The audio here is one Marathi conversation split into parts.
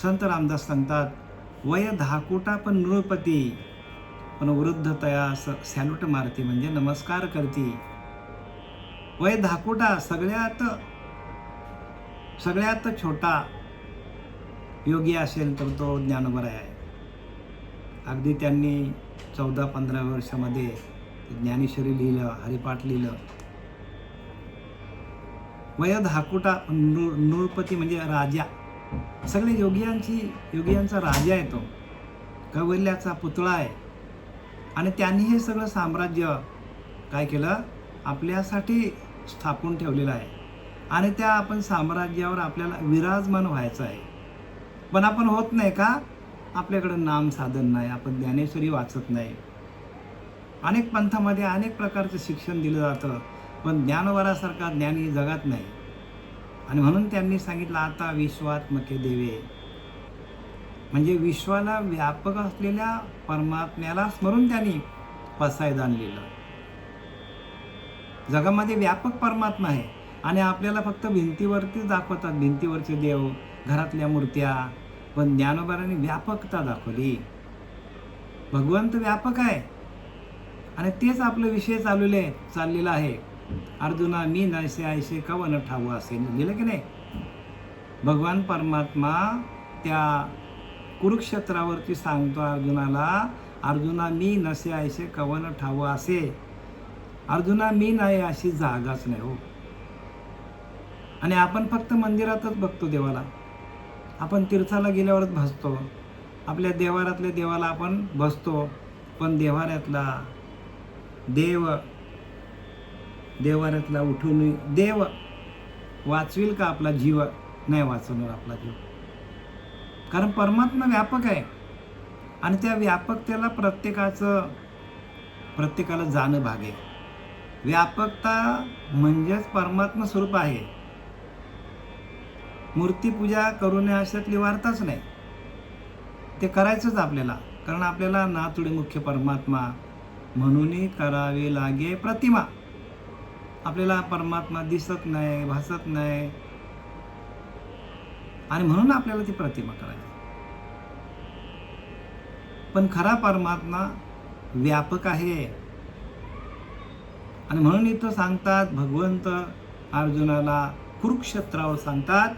संत रामदास सांगतात, वय 10 पण नृपती, पण वृद्ध तया सॅल्यूट मारती, म्हणजे नमस्कार करती. वय 10 सगळ्यात छोटा योगी असेल तर तो ज्ञानोबा आहे. अगदी त्यांनी 14-15 वर्षामध्ये ज्ञानेश्वरी लिहिलं, हरिपाठ लिहिलं. वय 10 नृपती म्हणजे राजा, सगळे योगियांचा राजा आहे तो, कैवल्याचा पुतळा आहे. आणि त्यांनी हे सगळं साम्राज्य काय केलं, आपल्यासाठी स्थापून ठेवलेलं आहे. आणि त्या आपण साम्राज्यावर आपल्याला विराजमान व्हायचं आहे. पण आपण होत नाही का? आपल्याकडं नाम साधन नाही, आपण ज्ञानेश्वरी वाचत नाही. अनेक पंथामध्ये अनेक प्रकारचं शिक्षण दिलं जातं, पण ज्ञानोबासारखा ज्ञानी जगात नाही. आणि म्हणून त्यांनी सांगितलं, आता विश्वात्मके देवे, म्हणजे विश्वाला व्यापक असलेल्या परमात्म्याला स्मरून त्यांनी पसायदान लिहिलं. जगामध्ये व्यापक परमात्मा आहे आणि आपल्याला फक्त भिंतीवरतीच दाखवतात, भिंतीवरचे देव, घरातल्या मूर्त्या. पण ज्ञानोबांनी व्यापकता दाखवली. भगवंत व्यापक आहे आणि तेच आपलं विषय चाललेला आहे. अर्जुना मी नैसे ऐसे कवन ठाऊ असे लिहिलं की नाही. भगवान परमात्मा त्या कुरुक्षेत्रावरती सांगतो अर्जुनाला, अर्जुना मी नसे ऐसे कवन ठाऊ असे. अर्जुना मी नाही अशी जागाच नाही हो. आणि आपण फक्त मंदिरातच बघतो देवाला, आपण तीर्थाला गेल्यावरच भासतो, आपल्या देवारातल्या देवाला आपण बसतो, पण देवाऱ्यातला उठून देव वाचविल का आपला जीव? नाही वाचवणार आपला जीव. कारण परमात्मा व्यापक आहे आणि त्या व्यापकतेला प्रत्येकाला जाणं भाग आहे. व्यापकता म्हणजेच परमात्मा स्वरूप आहे. मूर्तीपूजा करू नये अशातली वार्ताच नाही. ते करायचंच आपल्याला, कारण आपल्याला नातुडे मुख्य परमात्मा म्हणून करावे लागे प्रतिमा. आपल्याला परमात्मा दिसत नाही, भासत नाही, आणि म्हणून आपल्याला ती प्रतिमा करायची. पण खरा परमात्मा व्यापक आहे. आणि म्हणून इथं सांगतात भगवंत अर्जुनाला कुरुक्षेत्रावर सांगतात,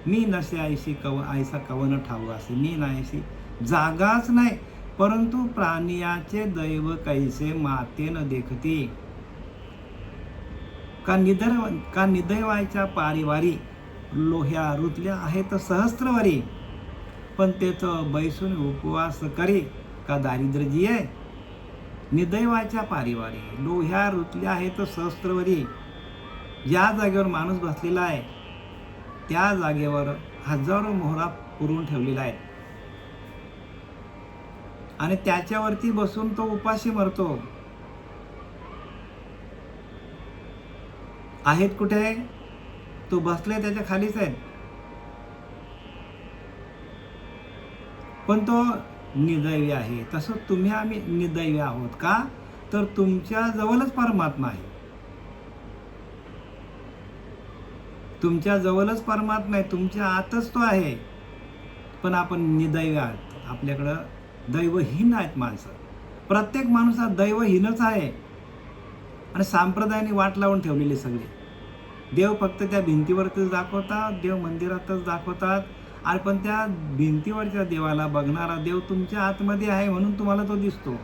मी नसे ऐसा कवन ठाऊ असे. मी नाहीशी जागाच नाही, परंतु प्राणियाचे दैव कैसे माते न देखती. का निदैवाच्या पारिवारी लोह्या रुतल्या आहेत सहस्त्रवारी, पण तेथं बैसून उपवास करी का दारिद्र्य जिये. निदैवाच्या पारिवारी लोह्या रुतल्या आहेत सहस्त्रवारी. ज्या जागेवर माणूस बसलेला आहे त्या जागेवर हजारो मोहरा पुरून ठेवलेला आहे आणि त्याच्यावरती बसून तो उपाशी मरतो. आहेत कुठे? तो बसले त्याच्या खालीच आहेत, पण तो निदैवी आहे. तसं आम्ही निदैवी आहोत का? तर तुमच्या जवळच परमात्मा आहे. तुमच्या जवळच परमात्मा आहे, तुमच्या आतच तो आहे. पण आपण निदैवी आहोत. आपल्याकडं दैवहीन आहेत माणसं. प्रत्येक माणूस हा दैवहीनच आहे. आणि संप्रदायाने वाट लावून ठेवलेले सगळे देव फक्त त्या भिंतीवरतीच दाखवतात, देव मंदिरातच दाखवतात. आणि पण त्या भिंतीवरच्या देवाला बघणारा देव तुमच्या आतमध्ये आहे म्हणून तुम्हाला तो दिसतो.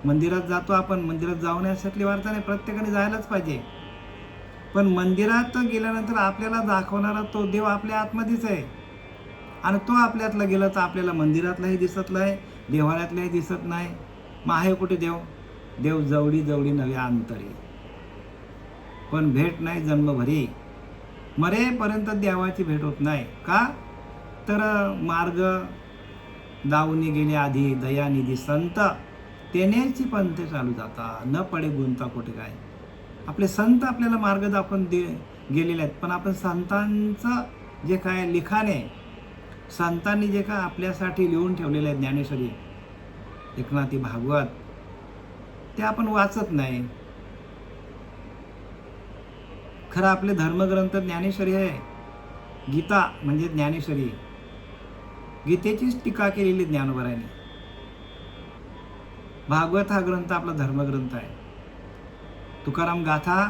मंदिरात जातो आपण, मंदिरात जाऊन यासाठी वार्ता नाही, प्रत्येकाने जायलाच पाहिजे. पण मंदिरात गेल्यानंतर आपल्याला दाखवणारा तो देव आपल्या आतमध्येच आहे. आणि तो आपल्यातला गेला तर आपल्याला मंदिरातलाही दिसत नाही, देवालयातलाही दिसत नाही. मग आहे कुठे देव? देव जवळी नव्या अंतरी, पण भेट नाही जन्मभरी. मरेपर्यंत देवाची भेट होत नाही. का? तर मार्ग दावून गेले आधी दयानिधी संत, तेनेची पंथ चालू जाता, न पडे गुंता कुठे काय. आपले संत आपल्याला मार्ग दाखवून गेलेले आहेत, पण आपण संतांचं जे काय लिखाण आहे, संतांनी जे काय आपल्यासाठी लिहून ठेवलेलं आहे, ज्ञानेश्वरी, एकनाथी भागवत, ते आपण वाचत नाही. खरं आपले धर्मग्रंथ ज्ञानेश्वरी आहे. गीता म्हणजे ज्ञानेश्वरी. गीतेचीच टीका केलेली ज्ञानोबरांनी. भागवत हा ग्रंथ आपला धर्मग्रंथ आहे. तुकाराम गाथा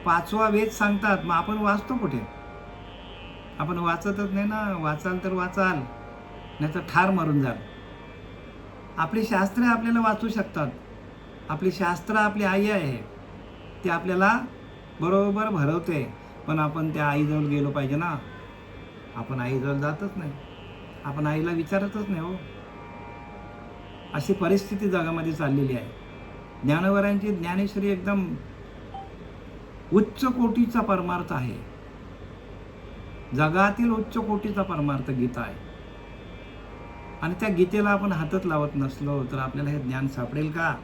5वा वेद सांगतात, मग आपण वाचतो कुठे? आपण वाचतच नाही ना. वाचाल तर वाचाल, नाही तर ठार मारून जाल. आपली शास्त्रे आपल्याला वाचू शकतात. आपली शास्त्र आपली आई आहे, ती आपल्याला बरोबर भरवते. पण आपण त्या आईजवळ गेलो पाहिजे ना. आपण आईजवळ जातच नाही, आपण आईला विचारतच नाही हो. अशी परिस्थिती जगामध्ये चाललेली आहे. ज्ञानोबरांची ज्ञानेश्वरी एकदम उच्च कोटीचा परमार्थ आहे. जगातील उच्च कोटीचा परमार्थ गीता आहे. आणि त्या गीतेला आपण हातच लावत नसलो तर आपल्याला हे ज्ञान सापडेल का?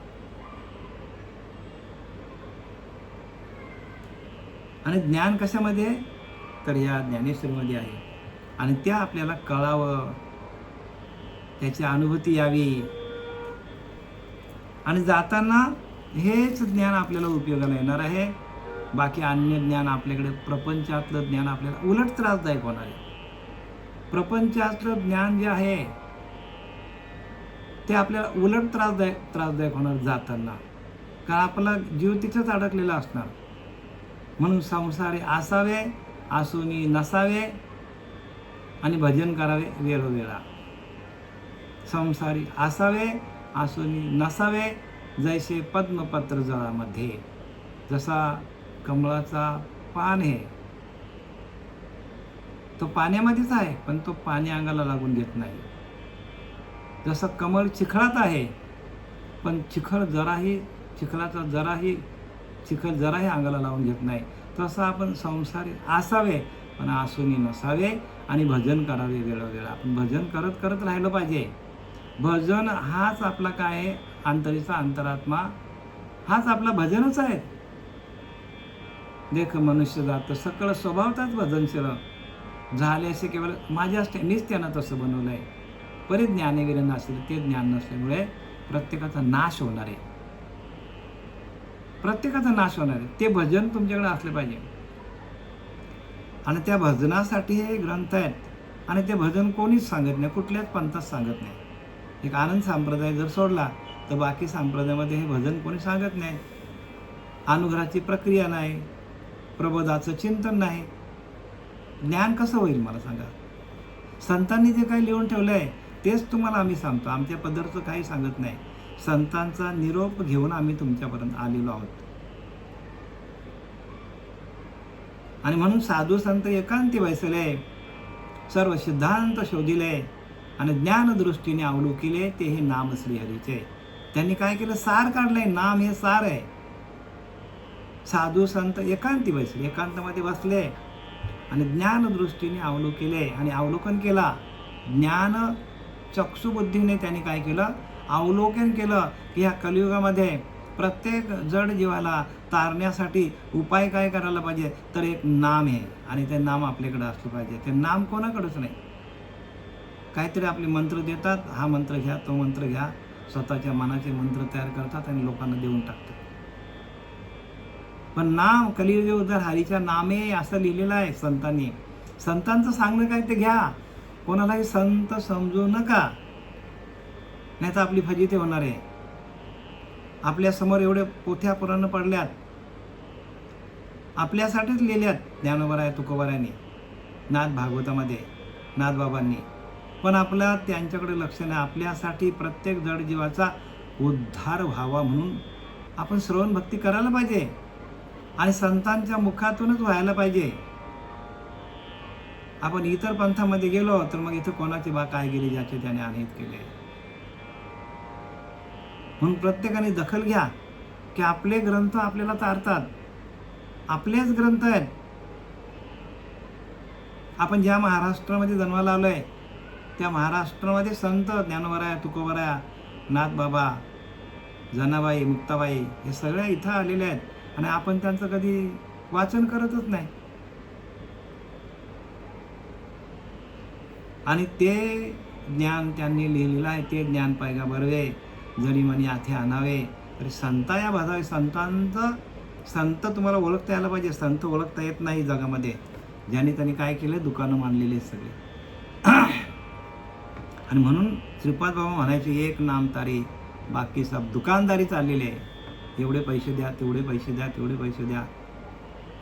आणि ज्ञान कशामध्ये? तर या ज्ञानेश्वरीमध्ये आहे. आणि त्या आपल्याला कळावं, त्याची अनुभूती यावी. आणि जाताना हेच ज्ञान आपल्याला उपयोगाला येणार आहे. बाकी अन्य ज्ञान आपल्याकडे, प्रपंचातलं ज्ञान आपल्याला उलट त्रासदायक होणार आहे. प्रपंचातलं ज्ञान जे आहे ते आपल्याला उलट त्रासदायक होणार जाताना. कारण आपला जीव तिथंच अडकलेला असणार. म्हणून संसारी असावे, आसुनी नसावे, आणि भजन करावे वेळोवेळा. संसारी असावे, आसुनी नसावे, जैसे पद्मपत्र जळामध्ये. जसा कमळाचा पान आहे, तो पाण्यामध्येच आहे, पण तो पाणी अंगाला लागून घेत नाही. जसं कमळ चिखलात आहे, पण चिखल जराही अंगाला लावून घेत नाही. तसं आपण संसारी असावे, पण आसुनी नसावे, आणि भजन करावे वेळोवेळा. आपण भजन करत करत राहिलं पाहिजे. भजन हाच आपला काय आहे? अंतरीचा अंतरात्मा हाच आपला भजनच आहे. देख मनुष्य जात सकळ स्वभावताच भजनशील झाले असे केवळ माझ्या मीच त्यांना तसं बनवलं आहे. परिज्ञानेवीर नसेल, ते ज्ञान नसल्यामुळे प्रत्येकाचा नाश होणार आहे. प्रत्येकाचा नाश होणार आहे. ते भजन तुमच्याकडे असले पाहिजे. आणि त्या भजनासाठी हे ग्रंथ आहेत. आणि ते भजन कोणीच सांगत नाही, कुठल्याच पंथात सांगत नाही. एक आनंद संप्रदाय जर सोडला तर बाकी संप्रदायामध्ये हे भजन कोणी सांगत नाही. अनुग्रहाची प्रक्रिया नाही, प्रबोधाचं चिंतन नाही. ज्ञान कसं होईल मला सांगा? संतांनी जे काही लिहून ठेवलं आहे तेच तुम्हाला आम्ही सांगतो. आमच्या पदरचं काही सांगत नाही. संतांचा निरोप घेऊन आम्ही तुमच्यापर्यंत आलेलो आहोत. आणि म्हणून साधू संत एकांती बैसले, सर्व सिद्धांत शोधिले, आणि ज्ञानदृष्टीने अवलोकिले, ते हे नाम श्रीहरीचे. त्यांनी काय केलं? सार काढलंय. नाम हे सार आहे. साधू संत एकांती बसले, एकांतामध्ये बसले, आणि ज्ञानदृष्टीने अवलोकिले, आणि अवलोकन केला. ज्ञान चक्षुबुद्धीने त्यांनी काय केलं? अवलोकन केलं की ह्या कलियुगामध्ये प्रत्येक जड जीवाला तारण्यासाठी उपाय काय करायला पाहिजे? तर एक नाम आहे, आणि ते नाम आपल्याकडे असलं पाहिजे. ते नाम कोणाकडेच नाही. काहीतरी आपले मंत्र देतात, हा मंत्र घ्या, तो मंत्र घ्या, स्वतःच्या मनाचे मंत्र तयार करतात आणि लोकांना देऊन टाकतात. पण नाम कलियुग जर हरीच्या नामे असं लिहिलेलं आहे संतांनी. संतांचं सांगणं काय ते घ्या, कोणालाही संत समजू नका, नाही तर आपली फजिती होणार आहे. आपल्या समोर एवढे पोथ्या पुराण पडल्यात, आपल्यासाठीच लिहिल्यात ज्ञानोबराय तुकोबरायांनी, नाथ भागवतामध्ये, नाथबाबांनी. पण आपला त्यांच्याकडे लक्ष नाही. आपल्यासाठी प्रत्येक जडजीवाचा उद्धार व्हावा म्हणून आपण श्रवण भक्ती करायला पाहिजे, आणि संतांच्या मुखातूनच व्हायला पाहिजे. आपण इतर पंथामध्ये गेलो तर मग इथं कोणाची बा काय गेली, ज्याचे त्याने अनहित केले. म्हणून प्रत्येकाने दखल घ्या की आपले ग्रंथ आपल्याला तारतात. आपलेच ग्रंथ आहेत. आपण ज्या महाराष्ट्रामध्ये जन्माला आलोय त्या महाराष्ट्रामध्ये संत ज्ञानोबराय, तुकोबराय, नाथबाबा, जनाबाई, मुक्ताबाई हे सगळे इथं आलेले आहेत, आणि आपण त्यांचं कधी वाचन करतच नाही. आणि ते ज्ञान त्यांनी लिहिलेलं आहे, ते ज्ञान पायगा बरवे, जरी मनी आथे आणावे. तरी संता या भाजावे. संत तुम्हाला ओळखता यायला पाहिजे. संत ओळखता येत नाही जगामध्ये. ज्यांनी त्यांनी काय केलं? दुकानं मांडलेली सगळे. आणि म्हणून श्रीपाद बाबा म्हणायचे, एक नाम तारी बाकी सब दुकानदारी चाललेली आहे. एवढे पैसे द्या, तेवढे पैसे द्या, तेवढे पैसे द्या.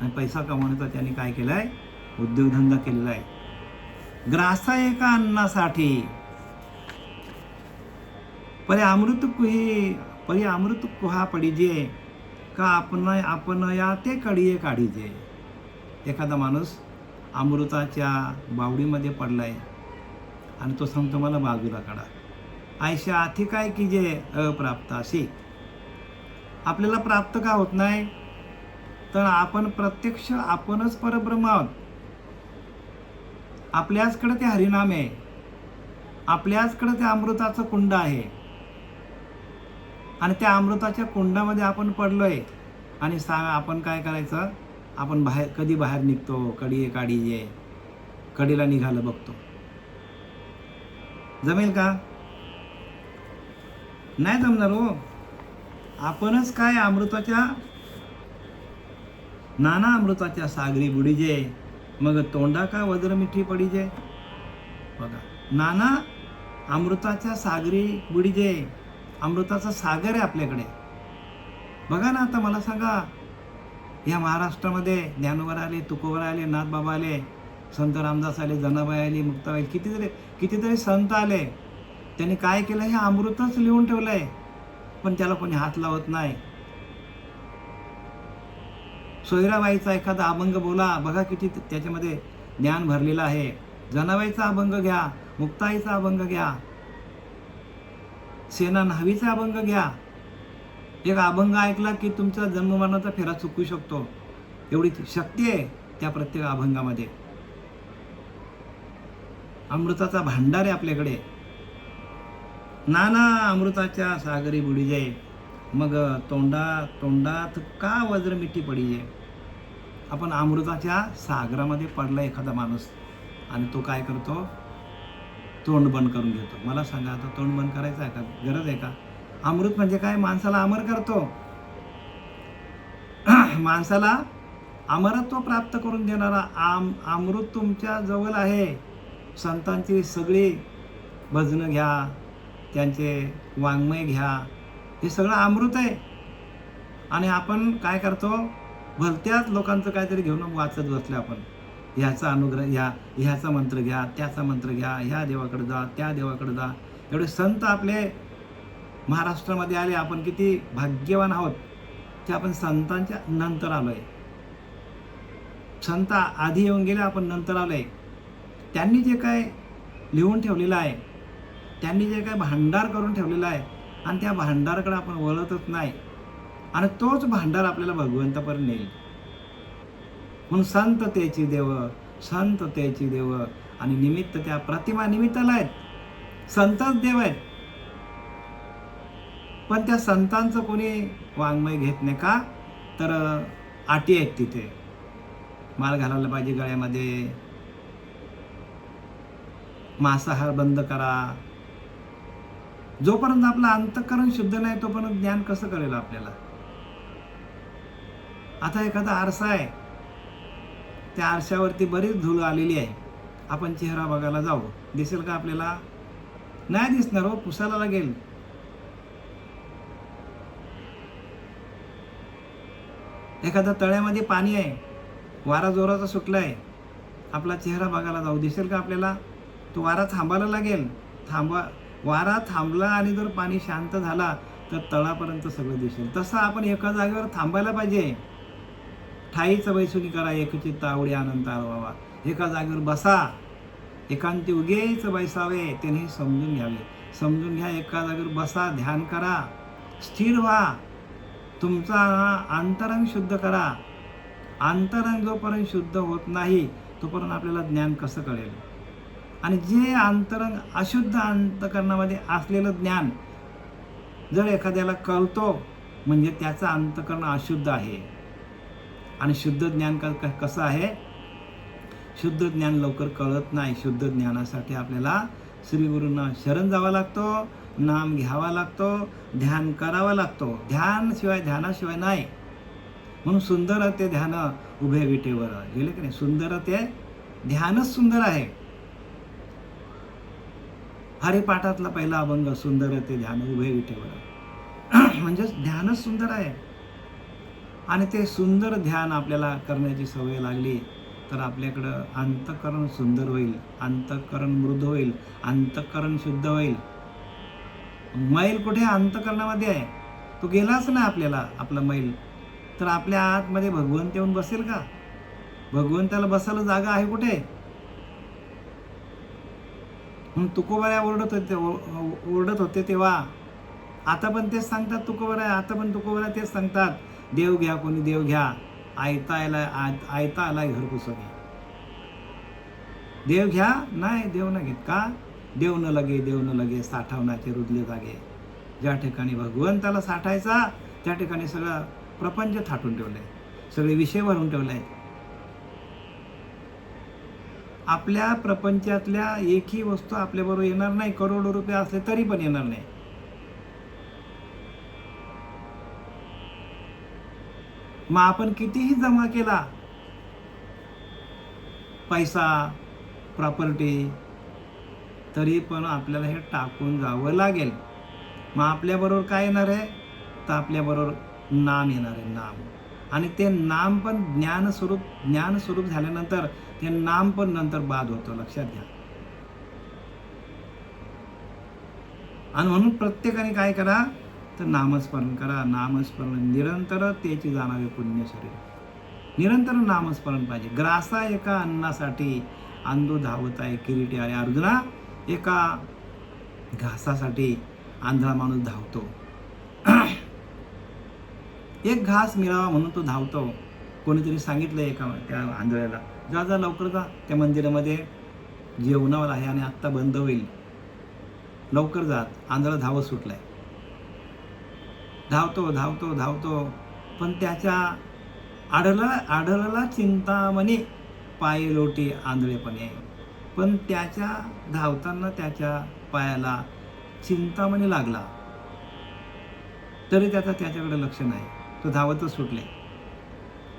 आणि पैसा कमवण्याचा त्यांनी काय केलं आहे, उद्योगधंदा केलेला आहे. ग्रासा एका अन्नासाठी परी अमृत कुहा पडिजे का आपण या ते कडिये काढीजे. एखादा माणूस अमृताच्या बावडीमध्ये पडलाय आणि तो सांगतो मला बाजूला काढा. आयशा आधी काय की जे अप्राप्त असे. आपल्याला प्राप्त का होत नाही, तर आपण प्रत्यक्ष आपणच परब्रह्म आहोत. आपल्याचकडे ते हरिनाम आहे, आपल्याचकडे ते अमृताचं कुंड आहे आणि त्या अमृताच्या कुंडामध्ये आपण पडलोय. आणि आपण काय करायचं, आपण कधी बाहेर निघतो, कडी काढीये, कडीला निघालं बघतो. जमेल का? नाही जमणार हो. आपणच काय नाना अमृताच्या सागरी बुडीजे, मग तोंडा का वज्र मिठी पडीजे. बघा, नाना अमृताच्या सागरी बुडीजे. अमृताचा सागर आहे आपल्याकडे. बघा ना, आता मला सांगा, या महाराष्ट्रामध्ये ज्ञानोबा आले, तुकोबा आले, नाथबाबा आले, संत रामदास आले, जनाबाई आली, मुक्ताबाई, कितीतरी संत आले. त्यांनी काय केलं, हे अमृतच लिहून ठेवलंय, पण त्याला कोणी हात लावत नाही. सोयराबाईचा एखादा अभंग बोला, बघा किती त्याच्यामध्ये ज्ञान भरलेलं आहे. जनाबाईचा अभंग घ्या, मुक्ताईचा अभंग घ्या, सेना न्हावीचा अभंग घ्या. एक अभंग ऐकला की तुमचा जन्ममरणाचा फेरा चुकू शकतो, एवढी शक्ती आहे त्या प्रत्येक अभंगामध्ये. अमृताचा भांडार आहे आपल्याकडे. नाना अमृताच्या सागरी बुडीजे, मग तोंडात का वज्र मिठी पडीजे. आपण अमृताच्या सागरामध्ये पडला एखादा माणूस आणि तो काय करतो, तोंड बंद करून घेतो. मला सांगा, आता तोंड बंद करायचं आहे का? गरज आहे का? अमृत म्हणजे काय, माणसाला अमर करतो, माणसाला अमरत्व प्राप्त करून देणारा अमृत तुमच्या जवळ आहे. संतांची सगळी भजनं घ्या, त्यांचे वाङ्मय घ्या, हे सगळं अमृत आहे. आणि आपण काय करतो, भलत्याच लोकांचं काहीतरी घेऊन वाचत बसले आपण. ह्याचा अनुग्रह घ्या, ह्याचा मंत्र घ्या, त्याचा मंत्र घ्या, ह्या देवाकडे जा, त्या देवाकडे जा. एवढे संत आपले महाराष्ट्रामध्ये आले. आपण किती भाग्यवान आहोत की आपण संतांच्या नंतर आलोय. संत आधी येऊन गेले, आपण नंतर आलोय. त्यांनी जे काय लिहून ठेवलेलं आहे, त्यांनी जे काय भांडार करून ठेवलेला आहे, आणि त्या भांडाराकडे आपण वळतच नाही, आणि तोच भांडार आपल्याला भगवंतापर्यंत नेईल. म्हणून संत तेची देव, आणि निमित्त त्या प्रतिमा निमित्ताला आहेत. संतच देव आहेत, पण त्या संतांचं कोणी वाङ्मय घेत नाही का, तर अटी आहेत तिथे. माळ घालायला पाहिजे गळ्यामध्ये, मांसाहार बंद करा. जोपर्यंत आपलं अंतःकरण शुद्ध नाही तोपर्यंत ज्ञान कसं कळेल आपल्याला. आता एखादा आरसा आहे, त्या आरशावरती बरीच धूळ आलेली आहे. आपण चेहरा बघायला जाऊ, दिसेल का आपल्याला? नाही दिसणार हो, पुसायला लागेल. एखाद्या तळ्यामध्ये पाणी आहे, वारा जोराचा सुटलाय, आपला चेहरा बघायला जाऊ, दिसेल का आपल्याला? तो वारा थांबायला लागेल. वारा थांबला आणि जर पाणी शांत झाला तर तळापर्यंत सगळं दिसेल. तसं आपण एका जागेवर थांबायला पाहिजे. ठाईचं बैसुनी करा, एकचित्त आवडी आनंद व्हावा. एका जागेवर बसा, एकांती उगेच बैसावे, त्याने समजून घ्यावे. समजून घ्या, एका जागेवर बसा, ध्यान करा, स्थिर व्हा, तुमचा अंतरंग शुद्ध करा. अंतरंग जोपर्यंत शुद्ध होत नाही तोपर्यंत आपल्याला ज्ञान कसं कळेल. आणि जे अंतरंग अशुद्ध अंतकरणामध्ये असलेलं ज्ञान जर एखाद्याला कळतो म्हणजे त्याचं अंतकरण अशुद्ध आहे. आणि शुद्ध ज्ञान कसं आहे, शुद्ध ज्ञान लवकर कळत नाही. शुद्ध ज्ञानासाठी आपल्याला श्रीगुरूंना शरण जावा लागतो, नाम घ्यावा लागतो, ध्यान करावा लागतो. ध्यानाशिवाय नाही. म्हणून सुंदर ते ध्यान उभे विटेवर लिहिले की नाही. सुंदर ते ध्यानच सुंदर आहे. हरिपाठातला पहिला अभंग, सुंदर ते ध्यान उभे विठेवर. म्हणजेच ध्यानच सुंदर आहे. आणि ते सुंदर ध्यान आपल्याला करण्याची सवय लागली तर आपल्याकडं अंतःकरण सुंदर होईल, अंतःकरण मृदू होईल, अंतःकरण शुद्ध होईल. मैल कुठे? अंतःकरणामध्ये आहे. तो गेलाच नाही आपल्याला, आपला मैल. तर आपल्या आतमध्ये भगवंत येऊन बसेल का? भगवंताला बसायला जागा आहे कुठे? तुकोबाऱ्या ओरडत होते तेव्हा, आता पण तेच सांगतात तुकोबाऱ्या, आता पण तुकोबाऱ्या तेच सांगतात, देव घ्या कोणी देव घ्या, आयता आला घर पुसणे. देव घ्या, नाही देव न घेत. का? देव न लगे साठवण्याचे रुजले जागे. ज्या ठिकाणी भगवंताला साठायचा त्या ठिकाणी सगळं प्रपंच थाटून ठेवलंय, सगळे विषय भरून ठेवले. आपल्या प्रपंचातल्या एकही वस्तू आपल्याबरोबर येणार नाही. करोडो रुपये असले तरी पण येणार नाही. मग आपण कितीही जमा केला पैसा, प्रॉपर्टी, तरी पण आपल्याला हे टाकून जावं लागेल. मग आपल्याबरोबर काय येणार आहे? तर आपल्याबरोबर नाम येणार आहे, नाम. आणि ते नाम पण ज्ञान स्वरूप झाल्यानंतर ते नाम पण नंतर बाद होतं, लक्षात घ्या. आणि म्हणून प्रत्येकाने काय करा? तर नामस्मरण करा. नामस्मरण निरंतर त्याची जाणावे पुण्य शरीर. निरंतर नामस्मरण पाहिजे. ग्रासा एका अन्नासाठी अंधू धावत आहे किरीटी. अरे अर्जुना, एका घासासाठी आंधळा माणूस धावतो. एक घास मिळावा म्हणून तो धावतो. कोणीतरी सांगितलं एका त्या आंधळ्याला, जा लवकर जा, त्या मंदिरामध्ये जेवणावर आहे आणि आत्ता बंद होईल, लवकर जात. आंधळा धावत सुटलाय. धावतो पण त्याच्या आढळला चिंतामणी पायी लोटी आंधळेपणे. पण त्याच्या धावताना त्याच्या पायाला चिंतामणी लागला तरी त्याच्याकडे लक्ष नाही. तो धावतच सुटले,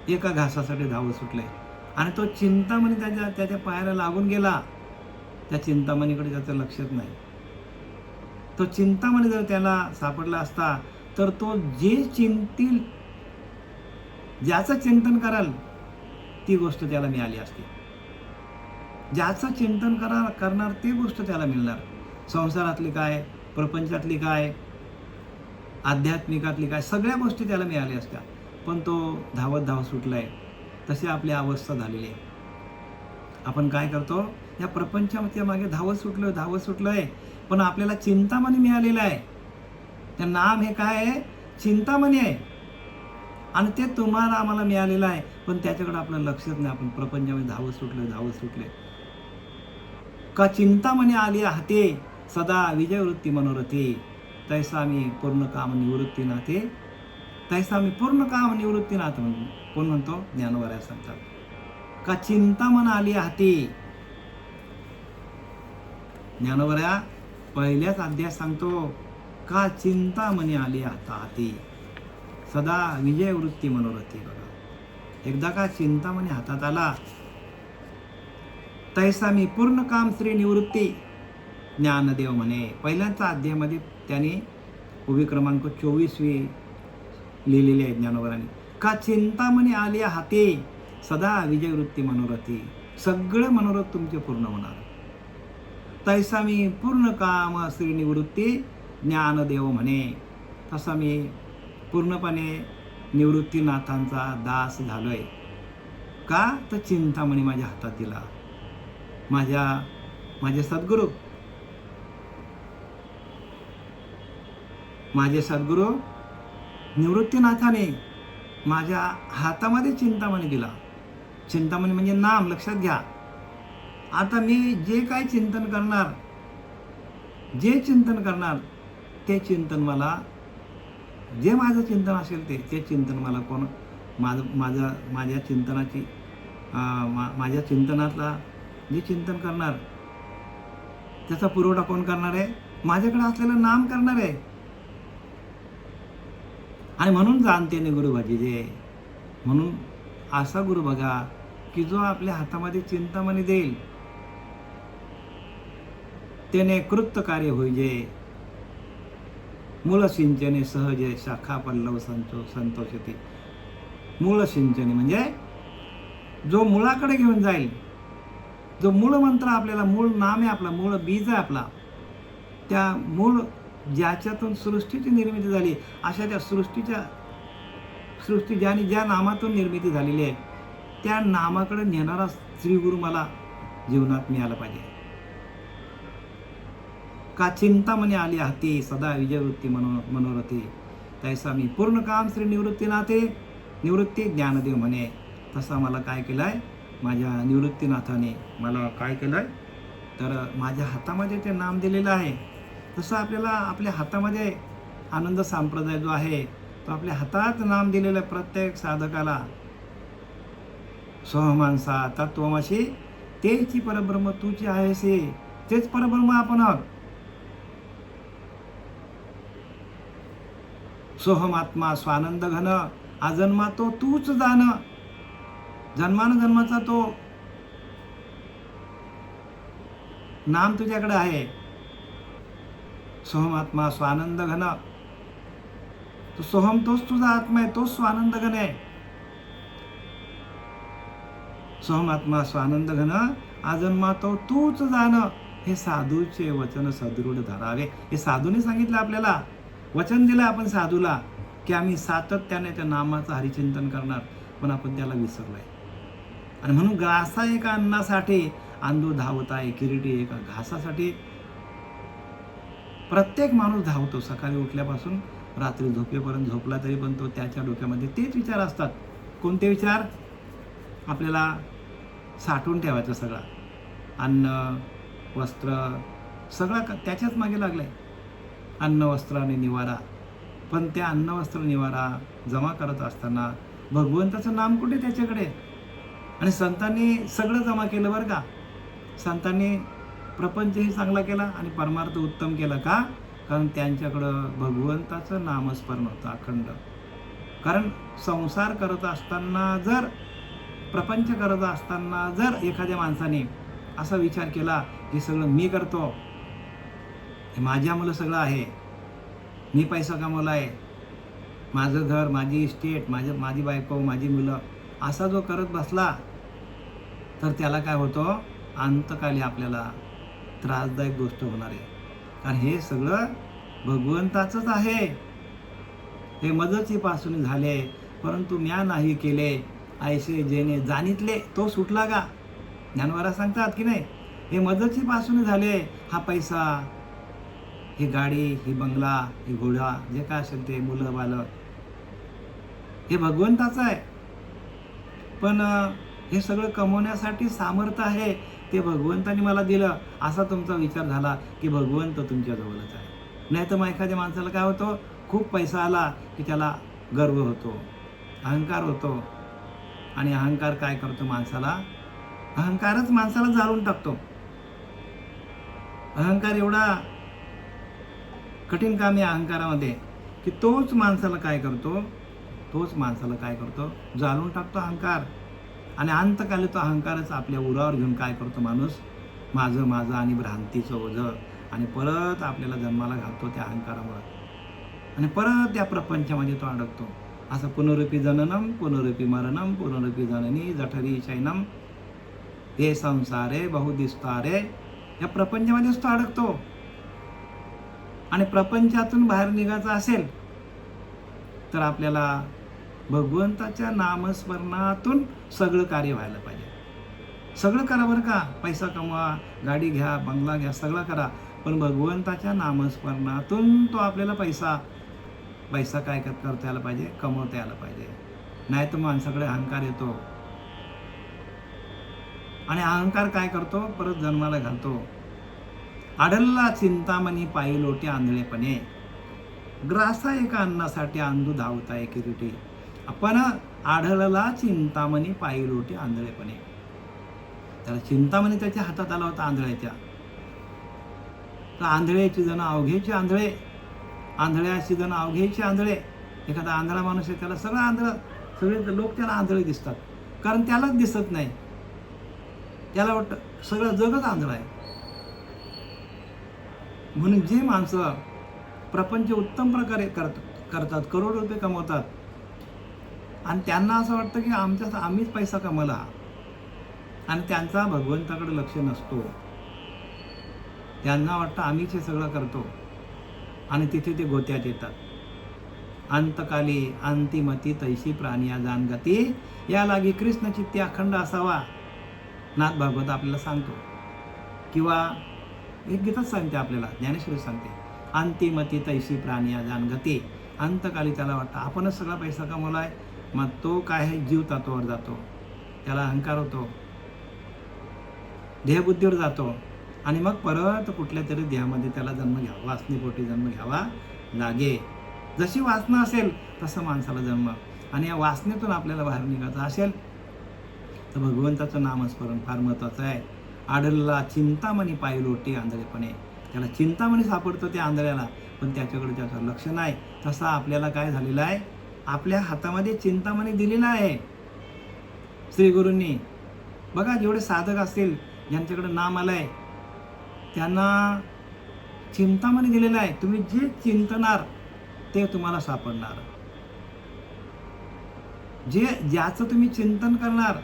एका घासासाठी धावत सुटले. आणि तो चिंतामणी त्याच्या पायाला लागून गेला. त्या चिंतामणीकडे त्याचं लक्षच नाही. तो चिंतामणी जर त्याला सापडला असता तर तो जे चिंतील, ज्याचं चिंतन कराल ती गोष्ट त्याला मिळाली असती. ज्याचं चिंतन करणार ती गोष्ट त्याला मिळणार. संसारातली काय, प्रपंचातली काय, आध्यात्मिकातली काय, सगळ्या गोष्टी त्याला मिळाल्या असत्या. पण तो धावत सुटलाय. तशी आपली अवस्था झालेली आहे. आपण काय करतो? या प्रपंचाच्या मागे धावत सुटलोय. पण आपल्याला चिंतामणी मिळालेलं आहे. ते नाम हे काय आहे? चिंतामणी आहे. आणि ते तुम्हाला आम्हाला मिळालेलं आहे. पण त्याच्याकडे आपलं लक्षच नाही. आपण प्रपंचामध्ये धावत सुटले. का चिंतामणी आली हाते, सदा विजयवृत्ती मनोरथी. तैसा मी पूर्ण काम निवृत्ती नाथे. तैसा मी पूर्ण काम निवृत्ती नाथ. कोण म्हणतो? ज्ञानोबा सांगतात. का चिंतामण आली हाती. ज्ञानोबा पहिल्याच अध्याय सांगतो, का चिंतामणी आली हाती, सदा विजयवृत्ती मनोरथी. बघा, एकदा का चिंतामणी हातात आला, तैसा मी पूर्ण काम श्री निवृत्ती ज्ञानदेव म्हणे. पहिल्याचा अध्यायामध्ये त्याने उभी क्रमांक 24वी लिहिलेली आहे ज्ञानोबरांनी. का चिंतामणी आली हाती, सदा विजयवृत्ती मनोरथी. सगळे मनोरथ तुमचे पूर्ण होणार. तैसा मी पूर्ण काम श्री निवृत्ती ज्ञानदेव म्हणे. तसा मी पूर्णपणे निवृत्तीनाथांचा दास झालोय. का? तर चिंतामणी माझ्या हातात दिला. माझे सद्गुरू निवृत्तीनाथाने माझ्या हातामध्ये चिंतामणी दिला. चिंतामणी म्हणजे नाम, लक्षात घ्या. आता मी जे काय चिंतन करणार ते चिंतन मला, जे माझं चिंतन असेल ते चिंतन मला कोण, माझ्या चिंतनाची माझ्या चिंतनातला जे चिंतन करणार त्याचा पुरवठा कोण करणार आहे? माझ्याकडे असलेलं नाम करणार आहे. आणि म्हणून जाणते ने गुरु भजिजे. म्हणून असा गुरु बघा की जो आपल्या हातामध्ये चिंतामणी देईल. तेने कृत कार्य होईजे, मूळ सिंचने सहजे शाखा पल्लव संतोषते. मूळ सिंचने म्हणजे जो मुळाकडे घेऊन जाईल, जो मूळ मंत्र आपल्याला, मूळ नाम आहे आपला, मूळ बीज आहे आपला, त्या मूळ ज्याच्यातून सृष्टीची निर्मिती झाली, अशा त्या सृष्टी ज्या नामातून निर्मिती झालेली आहे, त्या नामाकडे नेणारा श्रीगुरु मला जीवनात मिळाला पाहिजे. का चिंतामणी आली हाती, सदा विजयवृत्ती मनोरथी, तैसा मी पूर्ण काम श्री निवृत्तीनाथे, निवृत्ती ज्ञानदेव म्हणे. तसा मला काय केलंय, माझ्या निवृत्तीनाथाने मला काय केलंय, तर माझ्या हातामध्ये ते नाम दिलेलं आहे. तसं आपल्याला आपल्या हातामध्ये आनंद संप्रदाय जो आहे, तो आपल्या हातात नाम दिलेलं आहे प्रत्येक साधकाला. सोहमानसा तत्वमशी, तेची परब्रह्म तूची आहेसे, तेच परब्रह्म आपण आहोत. सोहमात्मा स्वानंद घन, आजन्मा तो तूच जाण, जन्माचा तो नाम तुझ्याकडे आहे. सोहमात्मा स्वानंद घन, तो सोहम तोच तुझा आत्मा आहे, तोच स्वानंद घन आहे. सोहमात्मा स्वानंद घन, आजन्मा तो तूच जाण, हे साधूचे वचन सदृढ धरावे. हे साधूने सांगितलं आपल्याला, वचन दिलं आपण साधूला, की आम्ही सातत्याने त्या नामाचं हरिचिंतन करणार, पण आपण त्याला विसरलोय. आणि म्हणून ग्रासा एका अन्नासाठी अंधू धावत आहे, किरीटी एका घासासाठी. प्रत्येक माणूस धावतो, सकाळी उठल्यापासून रात्री झोपेपर्यंत झोपला तरी पण तो त्याच्या डोक्यामध्ये तेच विचार असतात. कोणते विचार? आपल्याला साठवून ठेवायचं सगळं, अन्न वस्त्र सगळं त्याच्याच मागे लागलंय. अन्न वस्त्र आणि निवारा. पण त्या अन्न वस्त्र निवारा जमा करत असताना भगवंताचं नाम कुठे त्याच्याकडे? आणि संतांनी सगळं जमा केलं बरं का. संतांनी प्रपंचही चांगला केला आणि परमार्थ उत्तम केला. का? कारण त्यांच्याकडं भगवंताचं नामस्मरण होतं अखंड. कारण संसार करत असताना, जर प्रपंच करत असताना जर एखाद्या माणसाने असा विचार केला की सगळं मी करतो, हे माझ्यामुळं सगळं आहे, मी पैसा कमवला आहे, माझं घर, माझी इस्टेट, माझी बायको, माझी मुलं, असा जो करत बसला तर त्याला काय होतं, अंतकाली आपल्याला त्रासदायक गोष्ट होणार आहे. कारण हे सगळं भगवंताचंच आहे. हे मजचीपासून झाले, परंतु म्या नाही केले, ऐसे जेने जाणितले तो सुटला का. ज्ञानवारा सांगतात की नाही, हे मजचीपासून झाले. हा पैसा, ही गाडी, ही बंगला, ही घोडा, जे काय असेल ते, मुलं बालं, हे भगवंताचं आहे. पण हे सगळं कमवण्यासाठी सामर्थ्य आहे ते भगवंताने मला दिलं, असा तुमचा विचार झाला की भगवंत तुमच्या जवळच आहे. नाही तर मग एखाद्या माणसाला काय होतं, खूप पैसा आला की त्याला गर्व होतो, अहंकार होतो. आणि अहंकार काय करतो माणसाला? अहंकारच माणसाला जाळून टाकतो. अहंकार एवढा कठीण काम आहे अहंकारामध्ये की तोच माणसाला काय करतो, जाळून टाकतो अहंकार. आणि अंतकाली तो अहंकारच आपल्या उरावर घेऊन काय करतो माणूस, माझं आणि भ्रांतीचं ओझं, आणि परत आपल्याला जन्माला घालतो त्या अहंकारामुळे. आणि परत त्या प्रपंचामध्ये तो अडकतो. असं पुनरुपी जननम पुनरुपी मरणम पुनरुपी जननी जठरी शैनम, हे संसारे बहुदिस्तारे, या प्रपंचामध्येच तो अडकतो. आणि प्रपंचातून बाहेर निघायचं असेल तर आपल्याला भगवंताच्या नामस्मरणातून सगळं कार्य व्हायला पाहिजे. सगळं करा बरं का, पैसा कमवा, गाडी घ्या, बंगला घ्या, सगळं करा, पण भगवंताच्या नामस्मरणातून तो आपल्याला पैसा काय करता यायला पाहिजे, कमवता यायला पाहिजे. नाही तर माणसाकडे अहंकार येतो आणि अहंकार काय करतो, परत जन्माला घालतो. आढळला चिंतामणी पायी लोटे आंधळेपणे, ग्रासा एका अन्नासाठी अंधू धावताय किरीटी. आपण आढळला चिंतामणी पायी लोटे आंधळेपणे. त्याला चिंतामणी त्याच्या हातात आला होता आंधळ्याच्या. तर आंधळ्याची जण अवघेची आंधळे, आंधळ्याची जण अवघेची आंधळे. एखादा आंधळा माणूस आहे त्याला सगळं आंधळं, सगळे लोक त्याला आंधळे दिसतात, कारण त्यालाच दिसत नाही. त्याला वाटतं सगळं जगच आंधळं आहे. म्हणून जे माणसं प्रपंच उत्तम प्रकारे करतात, करोड रुपये कमवतात, आणि त्यांना असं वाटतं की आम्हीच पैसा कमवला, आणि त्यांचा भगवंताकडे लक्ष नसतो. त्यांना वाटतं आम्हीच हे सगळं करतो, आणि तिथे ते गोत्यात येतात. अंतकाली अंतिमती तैशी प्राणिया जानगती, या लागी कृष्ण चित्ती अखंड असावा, नाथ भागवत आपल्याला सांगतो. किंवा एक गीतच सांगते आपल्याला, ज्ञानेश्वरी सांगते, अंतिमती तैशी प्राणिया जानगती. अंतकाली त्याला वाटतं आपणच सगळा पैसा कमवलाय, मग तो काय आहे, जीव तत्वावर जातो, त्याला अहंकार होतो, देहबुद्धीवर जातो, आणि मग परत कुठल्या तरी देहामध्ये त्याला जन्म घ्यावा, वासनेपोटी जन्म घ्यावा लागे. जशी वासना असेल तसं माणसाला जन्म, आणि या वासनेतून आपल्याला बाहेर निघायचं असेल तर भगवंताचं नामस्मरण फार महत्त्वाचं आहे. आढळला चिंतामणी पायलोटी आंधळेपणे. त्याला चिंतामणी सापडतो त्या आंधळ्याला, पण त्याच्याकडे त्याचं लक्ष नाही. तसा आपल्याला काय झालेलं आहे, आपल्या हातामध्ये चिंतामणी दिलेला आहे श्री गुरूंनी. बघा, जेवढे साधक असतील, ज्यांच्याकडे नाम आलंय, त्यांना चिंतामणी दिलेलं आहे. तुम्ही जे चिंतणार ते तुम्हाला सापडणार. ज्याचं तुम्ही चिंतन करणार,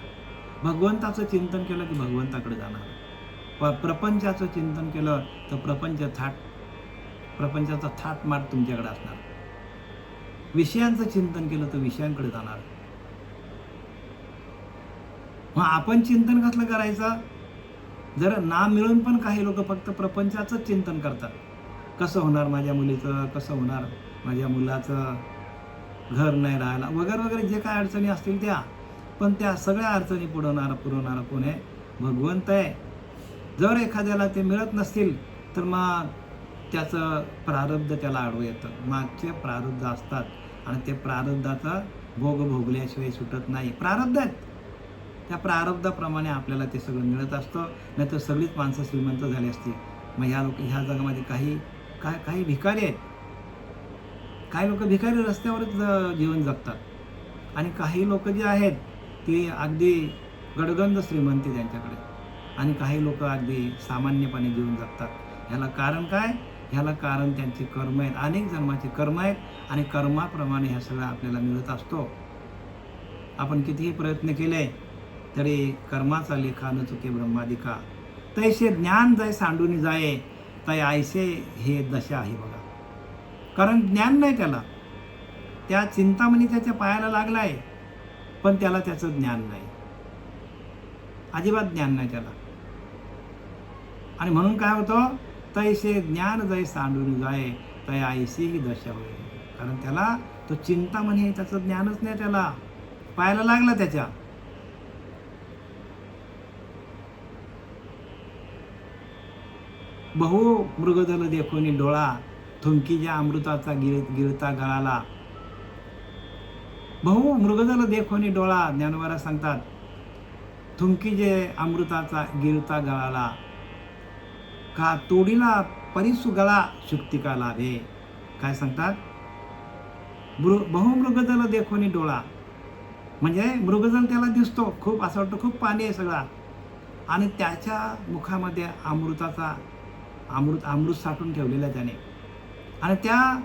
भगवंताचं चिंतन केलं की भगवंताकडे जाणार. प्रपंचाचं चिंतन केलं तर प्रपंचाचा थाटमाट तुमच्याकडे असणार. विषयांचं चिंतन केलं तर विषयांकडे जाणार. मग आपण चिंतन कसलं करायचं? जर नाम मिळून पण काही लोक फक्त प्रपंचाचंच चिंतन करतात. कसं होणार माझ्या मुलीचं, कसं होणार माझ्या मुलाचं, घर नाही राहायला, वगैरे वगैरे जे काय अडचणी असतील त्या. पण त्या सगळ्या अडचणी पुरवणारा कोण आहे? भगवंत आहे. जर एखाद्याला ते मिळत नसतील तर मग त्याचं प्रारब्ध त्याला आडवं येतं. मागचे प्रारब्ध असतात, आणि ते प्रारब्धाचा भोग भोगल्याशिवाय सुटत नाही. प्रारब्ध आहेत, त्या प्रारब्धाप्रमाणे आपल्याला ते सगळं मिळत असतं. नाही तर सगळीच माणसं श्रीमंत झाली असती. मग ह्या जगामध्ये काही भिकारी आहेत. काही लोक भिकारी रस्त्यावरच जीवन जगतात, आणि काही लोक जे आहेत ते अगदी गडगंज श्रीमंती त्यांच्याकडे, आणि काही लोक अगदी सामान्यपणे जीवन जगतात. ह्याला कारण काय? ह्याला कारण त्यांचे कर्म आहेत, अनेक जन्माचे कर्म आहेत, आणि कर्माप्रमाणे ह्या सगळं आपल्याला मिळत असतो. आपण कितीही प्रयत्न केले तरी कर्माचा लेखा न चुके ब्रह्मादिका. तैसे ज्ञान जाय सांडून जाये, तै ऐसे हे दशा आहे बघा. कारण ज्ञान नाही त्याला. त्या चिंतामणी त्याच्या पायाला लागलाय, पण त्याला त्याचं ज्ञान नाही, अजिबात ज्ञान नाही त्याला. आणि म्हणून काय होतं, तैसे ज्ञान जय सांडून जाये, तै ऐशी ही दशा होय. कारण त्याला तो चिंतामणी आहे, त्याचं ज्ञानच नाही, त्याला पायाला लागला त्याच्या. बहु मृगदल देखोनी डोळा, थुंकीच्या अमृताचा गिळता गळाला. बहु मृगदल देखोनी डोळा, ज्ञानोबा सांगतात, थुंकीजे अमृताचा गिळता गळाला, का तोडीला परिसु गळा शुक्तिका लाभे. काय सांगतात? बहु मृगदल देखोनी डोळा, म्हणजे मृगजल त्याला दिसतो, खूप असं वाटतं खूप पाणी आहे सगळा, आणि त्याच्या मुखामध्ये अमृत साठून ठेवलेलं आहे त्याने, आणि त्या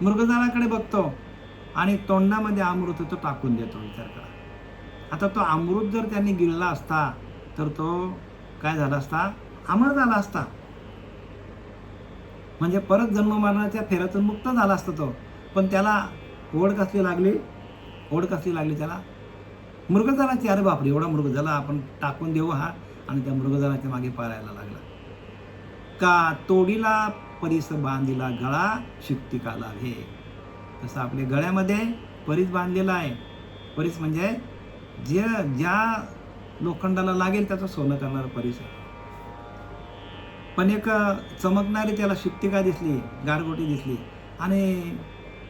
मृगजलाकडे बघतो, आणि तोंडामध्ये अमृत तो टाकून देतो. विचार करा. आता तो अमृत जर त्यांनी गिळला असता तर तो काय झाला असता? अमर झाला असता. म्हणजे परत जन्म मरणाच्या फेऱ्यातून मुक्त झाला असता तो. पण त्याला ओढ कसली लागली त्याला? मृगजलाची. अरे बापरे, एवढा मृगजला आपण टाकून देऊ हा, आणि त्या मृगजलाच्या मागे पाळायला लागला. का तोडीला परीस बांधिला गळा शुक्तिका लाभे. तसं आपल्या गळ्यामध्ये परीस बांधलेला आहे. परीस म्हणजे ज्या लोखंडाला लागेल त्याचं सोनं करणारं परीस आहे. पण एक चमकणारी त्याला शुक्तिका दिसली, गारगोटी दिसली, आणि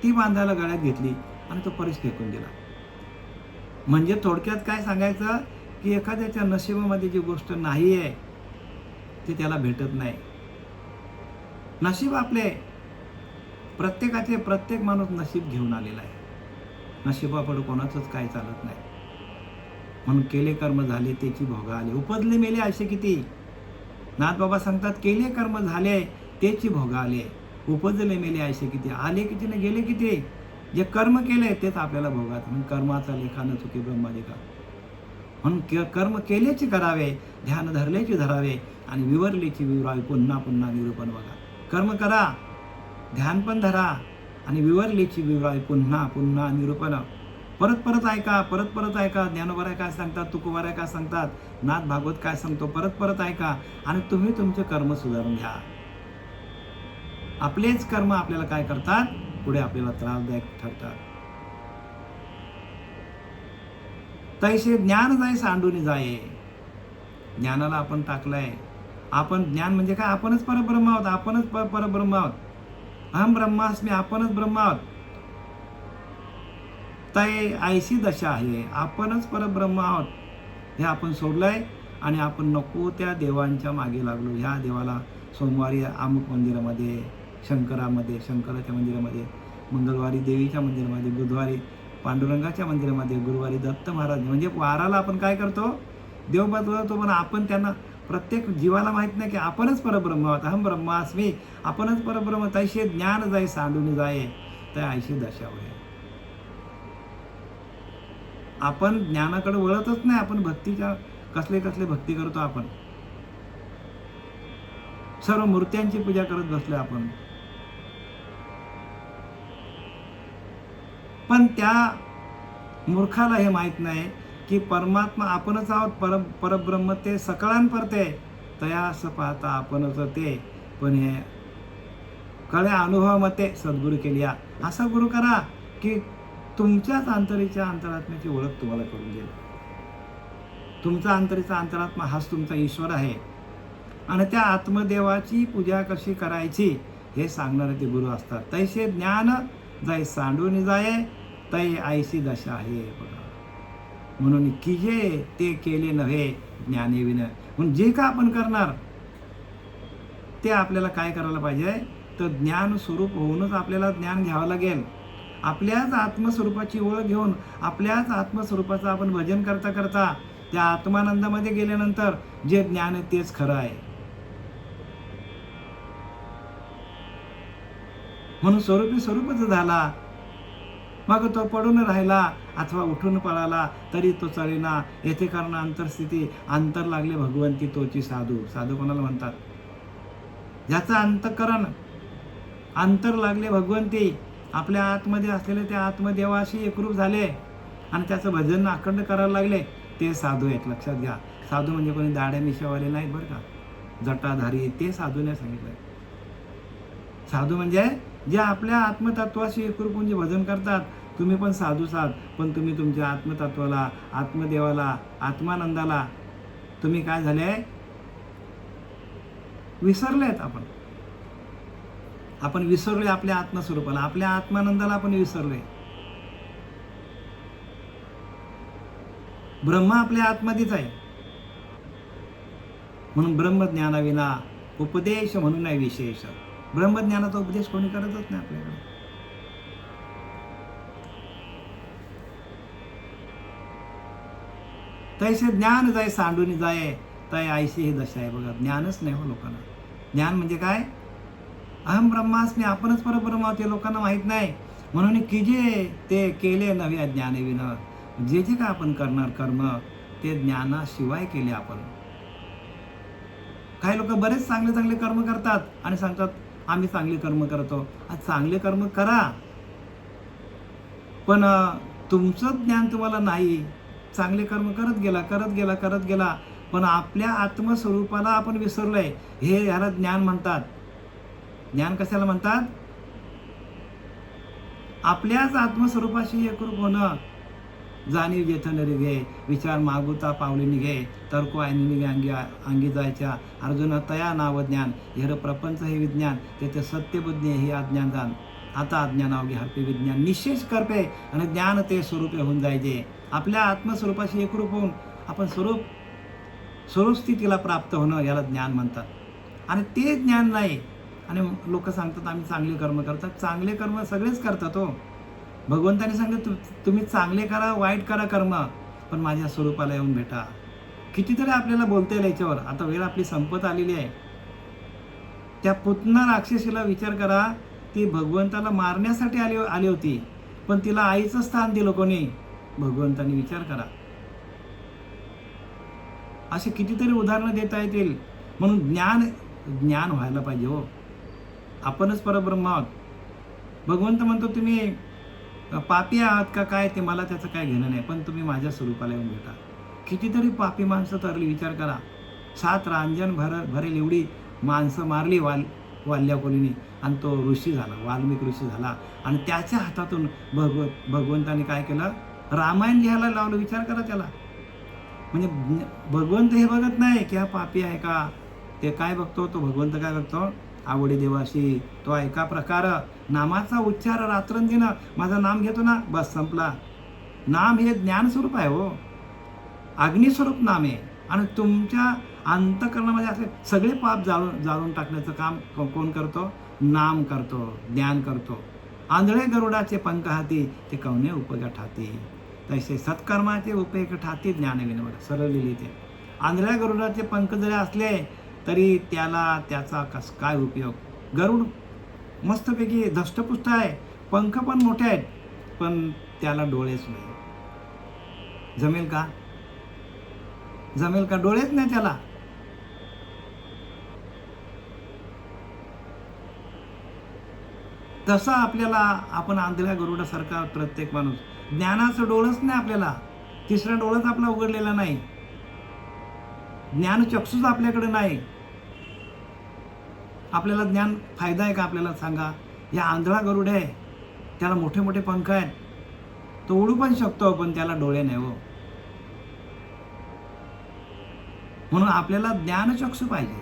ती बांधायला गळ्यात घेतली, आणि तो परीस फेकून दिला. म्हणजे थोडक्यात काय सांगायचं, की एखाद्याच्या नशिबामध्ये जी गोष्ट नाही आहे ती त्याला भेटत नाही. नशीब आपले प्रत्येक माणूस नशीब घेऊन आलेला आहे. नशिबापुढे कोणाचंच काय चालत नाही. म्हणून केले कर्म झाले त्याची भोगा आले, उपजले मेले असे किती. नाथ बाबा सांगतात, केले कर्म झाले तेची भोगाले, उपजले मेले ऐसे किती, आले किती न गेले किती. जे कर्म केले तेच आपल्याला भोगात. म्हणून कर्माचा लेखा न चुके ब्रह्माधिका. म्हणून कर्म केलेचे करावे, ध्यान धरलेचे धरावे आणि विवरलेची विवरावे. पुन्हा पुन्हा निरूपण बघा. कर्म करा, ध्यान पण धरा आणि विवरलेची विवरावे. पुन्हा पुन्हा निरूपण. परत परत ऐका, परत परत ऐका. ज्ञानोबाराय काय सांगतात, तुकोबाराय काय सांगतात, नाथ भागवत काय सांगतो, परत परत ऐका आणि तुम्ही तुमचे कर्म सुधारून घ्या. आपलेच कर्म आपल्याला काय करतात, पुढे आपल्याला त्रासदायक ठरतात. तैसे ज्ञान जाय सांडून जाये. ज्ञानाला आपण टाकलंय. आपण ज्ञान म्हणजे काय, आपणच परब्रह्म आहोत, आपणच परब्रह्म आहोत. अहम ब्रह्मास्मी, आपणच ब्रह्म आहोत. तय ऐशी दशा आहे, आपणच परब्रह्म आहोत. हे आपण सोडलंय आणि आपण नको त्या देवांच्या मागे लागलो. ह्या देवाला सोमवारी अमुक मंदिरामध्ये, शंकराच्या मंदिरामध्ये, मंगळवारी देवीच्या मंदिरामध्ये, बुधवारी पांडुरंगाच्या मंदिरामध्ये, गुरुवारी दत्त महाराज. म्हणजे वाराला आपण काय करतो, देव बदलवतो. पण आपण त्यांना, प्रत्येक जीवाला माहित नाही की आपणच परब्रह्म आहोत. अहम ब्रह्मास्मी, आपणच परब्रह्म. तैसे ज्ञान जाय सांडून जाये, त्या ऐशी दशा होय. आपण ज्ञानाकडे वळतच नाही. आपण भक्तीच्या कसले भक्ती करतो. आपण सर्व मूर्त्यांची पूजा करत बसलो आपण. पण त्या मूर्खाला हे माहित नाही की परमात्मा आपणच आहोत. परब्रह्म ते सकळांपरते, तया असं पाहता आपणच ते. पण हे कळे अनुभवामध्ये सद्गुरू केल्या. असा गुरु करा की तुमच्याच अंतरीच्या अंतरात्म्याची ओळख तुम्हाला करून देईल. तुमचा अंतरीचा अंतरात्मा हाच तुमचा ईश्वर आहे आणि त्या आत्मदेवाची पूजा कशी करायची हे सांगणारे ते गुरु असतात. तैसे ज्ञान जाय सांडून जाये, तै ऐशी दशा आहे बघा. म्हणून की जे ते केले नव्हे ज्ञाने विन. म्हणून जे का आपण करणार ते आपल्याला काय करायला पाहिजे, तर ज्ञान स्वरूप होऊनच आपल्याला ज्ञान घ्यावं लागेल. आपल्याच आत्मस्वरूपाची ओळख घेऊन आपल्याच आत्मस्वरूपाचं आपण भजन करता करता त्या आत्मानंदामध्ये गेल्यानंतर जे ज्ञान आहे तेच खरं आहे. म्हणून स्वरूपच झाला. मग तो पडून राहिला अथवा उठून पळाला तरी तो चळेना. येथे कारण अंतरस्थिती, अंतर लागले भगवंती तोची साधू. साधू कोणाला म्हणतात, ज्याचं अंतःकरण, अंतर लागले भगवंती, आपल्या आतमध्ये असलेले त्या आत्मदेवाशी एकरूप झाले आणि त्याचं भजन अखंड करायला लागले, ते साधू आहेत. लक्षात घ्या. साधू म्हणजे कोणी दाढ्या मिशावाले नाहीत बरं का, जटाधारी, ते साधूने सांगितलं. साधू म्हणजे जे आपल्या आत्मतत्वाशी एकरूप म्हणजे भजन करतात. तुम्ही पण साधूच आहात, पण तुम्ही तुमच्या आत्मतत्वाला, आत्मदेवाला, आत्मानंदाला तुम्ही काय झाले, विसरलेत. आपण विसरलोय आपल्या आत्मस्वरूपाला, आपल्या आत्मानंदाला आपण विसरलोय. ब्रह्म आपल्या आत्मध्येच आहे. म्हणून ब्रह्मज्ञानाविना उपदेश म्हणून नाही विशेष. ब्रह्मज्ञानाचा उपदेश कोणी करतच नाही आपल्याकडे. तैसे ज्ञान जाय सांडून जाये, तय ऐशी ही दशा आहे बघा. ज्ञानच नाही हो लोकांना. ज्ञान म्हणजे काय, अहम ब्रह्मास्मी, आपणच परब्रह्म आहोत, ते लोकांना माहित नाही. म्हणून की जे ते केले नव्हे अज्ञाने विन. जे काय आपण करणार कर्म ते ज्ञानाशिवाय केले आपण. काही लोक बरेच चांगले कर्म करतात आणि सांगतात आम्ही चांगले कर्म करतो. चांगले कर्म करा, पण तुमचं ज्ञान तुम्हाला नाही. चांगले कर्म करत गेला पण आपल्या आत्मस्वरूपाला आपण विसरलोय. हे ह्याला ज्ञान म्हणतात. ज्ञान कशाला म्हणतात, आपल्याच आत्मस्वरूपाशी एकरूप होणं. जाणीव जेथं निघे, विचार मागुता पावले निघे, तर्को ऐनी निघे अंगी जायच्या. अर्जुन तया नाव ज्ञान, हेर प्रपंच हे विज्ञान, तेथे सत्यबुद्धी हे अज्ञान जाण. आता अज्ञान अवघे हरपे विज्ञान, निशेष करपे आणि ज्ञान ते स्वरूपे होऊन जायचे. आपल्या आत्मस्वरूपाशी एकरूप होऊन आपण स्वरूप स्थितीला प्राप्त होणं याला ज्ञान म्हणतात. आणि ते ज्ञान नाही. आणि लोक सांगतात आम्ही चांगले कर्म करतात. चांगले कर्म सगळेच करतात हो. भगवंताने सांगितलं तुम्ही चांगले करा, वाईट करा कर्म, पण माझ्या स्वरूपाला येऊन भेटा. कितीतरी आपल्याला बोलता येईल याच्यावर. आता वेळ आपली संपत आलेली आहे. त्या पुतना राक्षसीला विचार करा, ती भगवंताला मारण्यासाठी आली होती, पण तिला आईचं स्थान दिलं कोणी? भगवंताने. विचार करा. असे कितीतरी उदाहरणं देता येतील. म्हणून ज्ञान व्हायला पाहिजे हो. आपणच परब्रह्म आहोत. भगवंत म्हणतो तुम्ही पापी आहात का काय, ते मला त्याचं काय घेणं नाही, पण तुम्ही माझ्या स्वरूपाला येऊन भेटा. कितीतरी पापी माणसं तरली. विचार करा. 7 रांजण भरेल एवढी माणसं मारली वाल्या कोलीने, आणि तो ऋषी झाला, वाल्मिक ऋषी झाला. आणि त्याच्या हातातून भगवंताने काय केलं? रामायण लिहायला लावलं. विचार करा त्याला. म्हणजे भगवंत हे बघत नाही की हा पापी आहे का, ते काय बघतो? तो भगवंत काय बघतो? आवडी देवाशी. तो ऐका प्रकार, नामाचा उच्चार रात्रंदिनं. माझं नाम घेतो ना, बस संपला. नाम हे ज्ञानस्वरूप आहे हो, अग्निस्वरूप नाम आहे. आणि तुमच्या अंतःकरणामध्ये असे सगळे पाप जाळून टाकण्याचं काम कोण करतो? नाम करतो, ज्ञान करतो. आंधळे गरुडाचे पंख हाती, ते कवने उपयोग ठाती. तसे सत्कर्माचे उपयोग ठाती ज्ञान विनवड. सरळ लिहिली ते. आंधळ्या गरुडाचे पंख जरी असले तरी त्याचा काय उपयोग? गरुड मस्तपैकी धष्टपुष्ट आहे, पंख पण मोठे आहेत, पण त्याला डोळेच नाही. जमेल का? जमेल का? डोळेच नाही त्याला. तसं आपण आंधळ्या गरुडासारखा प्रत्येक माणूस. ज्ञानाचं डोळंच नाही आपल्याला. तिसरा डोळाच आपला उघडलेला नाही. ज्ञानचक्षुच आपल्याकडे नाही. आपल्याला ज्ञान फायदा आहे का? आपल्याला सांगा. या आंधळा गरुड आहे, त्याला मोठे मोठे पंख आहेत, तो उडू पण शकतो, पण त्याला डोळे नाही हो. म्हणून आपल्याला ज्ञानचक्षु पाहिजे.